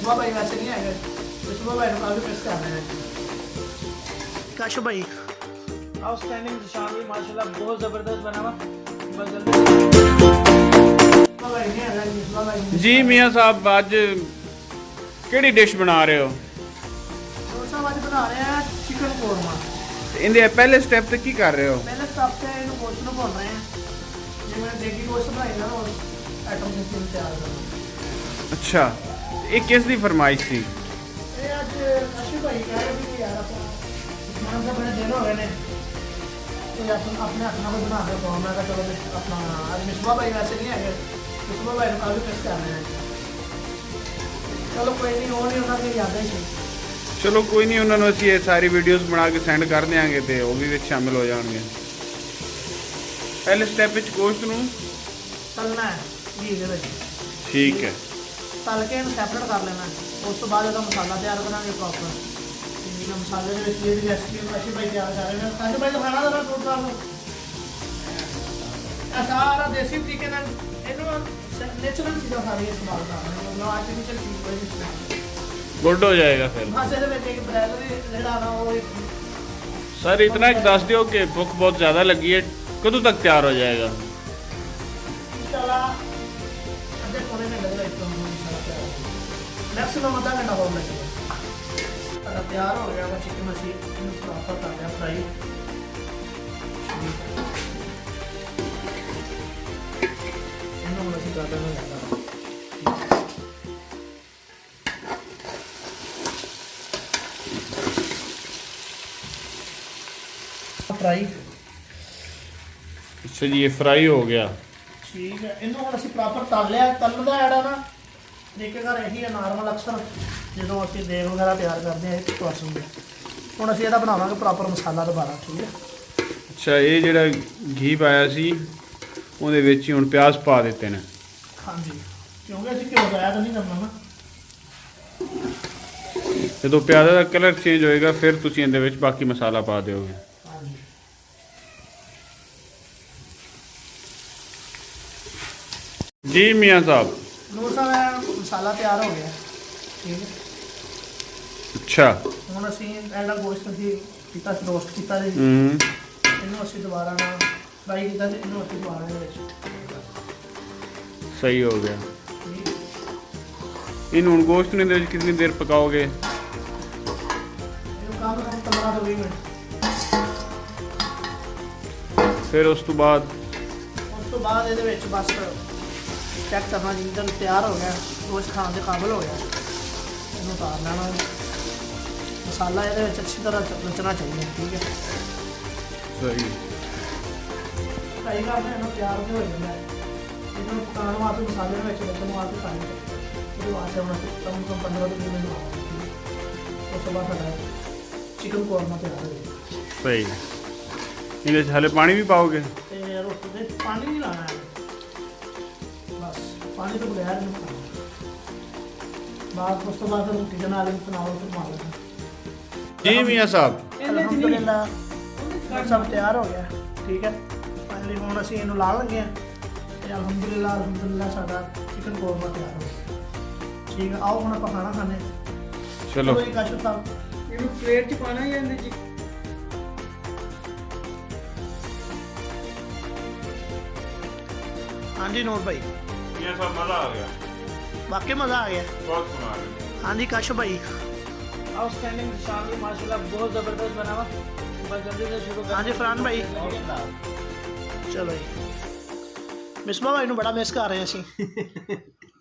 मिसबा भाई वैसे नहीं है, मिसबा भाई काफ़ी मिस कर रहे हैं। काशफ भाई आउटस्टैंडिंग शानदार माशाल्लाह बहुत ज़बरदस्त बना हुआ। बस जल्दी जी मियाँ साहब आज ਕਿਹੜੀ ਡਿਸ਼ ਬਣਾ ਰਹੇ ਹੋ? दोस्तों आज बना रहे हैं चिकन कोरमा। ਇਹਦੇ ਪਹਿਲੇ ਸਟੈਪ ਤੇ ਕੀ ਕਰ ਰਹੇ ਹੋ? पहले स्टॉप से इन्हें गोश्त को भून रहे हैं। ये मैंने देगी गोश्त बनाई ना और आइटम सिस्टम तैयार कर। ਅੱਛਾ ਇਹ ਕਿਸ ਦੀ ਫਰਮਾइश ਸੀ? ये आज काशफ भाई कह रहे थे कि यार अपना मान से बड़े दिन हो गए ने तो अपने अपना को बना के तो मैं कहा चलो अपना आज मिसबा भाई वैसे नहीं है, मिसबा भाई को काफ़ी मिस कर रहे हैं। चलो कोई नहीं, वो नहीं होना फिर याद है सही। ਚਲੋ ਕੋਈ ਨਹੀਂ, ਉਹਨਾਂ ਨੂੰ ਅਸੀਂ ਇਹ ਸਾਰੀ ਵੀਡੀਓਜ਼ ਬਣਾ ਕੇ ਸੈਂਡ ਕਰ ਦਿਆਂਗੇ ਤੇ ਉਹ ਵੀ ਵਿੱਚ ਸ਼ਾਮਿਲ ਹੋ ਜਾਣਗੇ। ਪਹਿਲੇ ਸਟੈਪ ਵਿੱਚ ਗੋਸ਼ਤ ਨੂੰ तलना है घी दे विच, ਠੀਕ ਹੈ तल के इन्हें सैपरेट कर लेना। उस तो बाद इसका मसाला तैयार करांगे प्रॉपर। ये मसाले दे विच ये रेसिपी काशफ भाई तैयार कर रहे हैं। काशफ भाई दिखाना जरा टोटल सारा देसी तरीके नाल इन्हों नेचुरल चीज़ां सारी इस्तेमाल कर रहे हैं, मतलब आर्टिफिशियल चीज़ कोई नहीं इस्तेमाल। ਗੁੱਡ ਹੋ ਜਾਏਗਾ ਫਿਰ। बस ये एक ब्रेड भी रेड़ा ना वो एक ਸਰ ਇਤਨਾ ਇੱਕ ਦੱਸ ਦਿਓ ਕਿ ਭੁੱਖ ਬਹੁਤ ਜ਼ਿਆਦਾ ਲੱਗੀ ਹੈ, ਕਦੋਂ ਤੱਕ ਤਿਆਰ ਹੋ ਜਾਏਗਾ? इंशाल्लाह आधे पौने घंटे का इतना इंशाल्लाह तैयार हो जाएगा। मैक्सिमम आधा घंटा और लगेगा। अगर तैयार हो गया तो चिकन मछली प्रॉपर कर दिया फ्राई। इन्होंने मछली कर देना ज़्यादा फ्राई। ਅੱਛਾ ਜੀ ਇਹ ਫਰਾਈ ਹੋ ਗਿਆ। ठीक है, इन्हों हम असी प्रॉपर तल लिया। तलन का ऐड ना तरीकेकार यही है नॉर्मल अक्सर जो असी देग वगैरह तैयार करते हैं प्रोसेस में। हम असी ਇਹਦਾ ਬਣਾਵਾਂਗੇ प्रॉपर मसाला दोबारा। ठीक है, ਅੱਛਾ ਇਹ ਜਿਹੜਾ ਘੀ ਪਾਇਆ ਸੀ ਉਹਦੇ ਵਿੱਚ ਹੀ ਹੁਣ ਪਿਆਜ਼ ਪਾ ਦਿੱਤੇ ਨੇ। हाँ जी, क्योंकि असी घ्यो का ऐड नहीं करना ना। ਜਦੋਂ ਪਿਆਜ਼ਾਂ ਦਾ ਕਲਰ ਚੇਂਜ ਹੋਏਗਾ ਫਿਰ ਤੁਸੀਂ ਇਹਦੇ ਵਿੱਚ ਬਾਕੀ ਮਸਾਲਾ ਪਾ ਦਿਓਗੇ। हाँ जी, जी मियाँ साहब नूर साहब मसाला तैयार हो गया। ठीक है, अच्छा हम असी ऐसा गोश्त असी किया रोस्ट किया जी, इन्हों असी दोबारा ना फ्राई किया, इन्हों असी दोबारा ਇਹਦੇ ਵਿੱਚ सही हो गया। ठीक है, इन ਹੁਣ गोश्त ਨੂੰ ਇਹਦੇ ਵਿੱਚ कितनी देर पकाओगे? ਇਹਨੂੰ ਕੰਮ ਕਰਾਂਗੇ 15 ਤੋਂ 20 ਮਿੰਟ। फिर उस तो बाद ਉਸ ਤੋਂ ਬਾਅਦ ਇਹਦੇ ਵਿੱਚ ਬਸ ਚੈੱਕ ਕਰਨਾ ਜਿੰਦਨ ਤਿਆਰ ਹੋ ਗਿਆ, ਗੋਸ਼ਤ ਖਾਣ ਦੇ ਕਾਬਿਲ ਹੋ ਗਿਆ, ਇਹਨੂੰ ਉਤਾਰ ਲੈਣਾ। ਮਸਾਲਾ ਇਹਦੇ ਵਿੱਚ ਅੱਛੀ ਤਰ੍ਹਾਂ ਰਚਣਾ ਚਾਹੀਦਾ। ਠੀਕ ਹੈ, सही ਫਰਾਈ ਕਰਦੇ ਇਹਨੂੰ ਤਿਆਰ ਹੋ ਜਾਂਦਾ ਹੈ। ਇਹਨੂੰ ਪਕਾਉਣ ਵਾਸਤੇ ਮਸਾਲੇ ਦੇ ਵਿੱਚ ਰਚਣ ਵਾਸਤੇ ਟਾਈਮ ਉਹਦੇ ਵਾਸਤੇ ਹੁਣ ਅਸੀਂ ਕਮ ਤੋਂ 15 ਤੋਂ 20 ਮਿੰਟ ਲਾਵਾਂਗੇ। ਉਸ ਤੋਂ ਬਾਅਦ ਸਾਡਾ ਚਿਕਨ ਕੋਰਮਾ ਤਿਆਰ ਹੋ ਜਾਏਗਾ। सही ਇਹਦੇ ਵਿੱਚ ਹਲੇ ਪਾਣੀ ਵੀ ਪਾਓਗੇ? ਤੇ ਰੋਟੀ ਦੇ ਪਾਣੀ ਨਹੀਂ ਲਾਣਾ ਹੈ, ਬਸ ਪਾਣੀ ਤੋਂ ਬਗੈਰ ਨਹੀਂ ਖਾਣਾ। ਬਾਅਦ ਉਸ ਤੋਂ ਬਾਅਦ ਰੋਟੀ ਦੇ ਨਾਲ ਬਣਾਓ ਤੇ ਖਾ ਲਓ। जी मियाँ साहब ਅਲਹਮਦੁਲਿਲਾ ਸਭ ਤਿਆਰ ਹੋ ਗਿਆ। ਠੀਕ ਹੈ, ਫਾਈਨਲੀ ਹੁਣ ਅਸੀਂ ਇਹਨੂੰ ਲਾ ਲੰਗੇ ਆ ਤੇ ਅਲਹਮਦੁਲਿਲਾ ਸਾਡਾ ਚਿਕਨ ਕੋਰਮਾ ਤਿਆਰ ਹੋ ਗਿਆ। ਠੀਕ ਹੈ, ਆਓ ਹੁਣ ਆਪਾਂ ਖਾਣਾ ਖਾਣੇ। चलो ਕੋਈ ਕਾਸ਼ਫ ਸਾਹਿਬ ਇਹਨੂੰ ਪਲੇਟ 'ਚ ਪਾਣਾ ਜਾਂ ਇਹਦੇ 'ਚ? हाँ जी नूर भाई मियाँ साहब मज़ा आ गया, वाकई मज़ा आ गया। बहुत सुना रहे। हाँ जी काशफ भाई आउटस्टैंडिंग शानदार माशाल्लाह बहुत ज़बरदस्त बना हुआ। बस जल्दी से शुरू। हाँ जी फरहान भाई चलो जी, मिसबा भाई ਨੂੰ ਬੜਾ ਮਿਸ ਕਰ ਰਹੇ ਅਸੀਂ।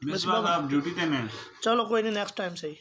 मियाँ साहब ड्यूटी पे ने। चलो कोई नहीं, नेक्स्ट टाइम सही।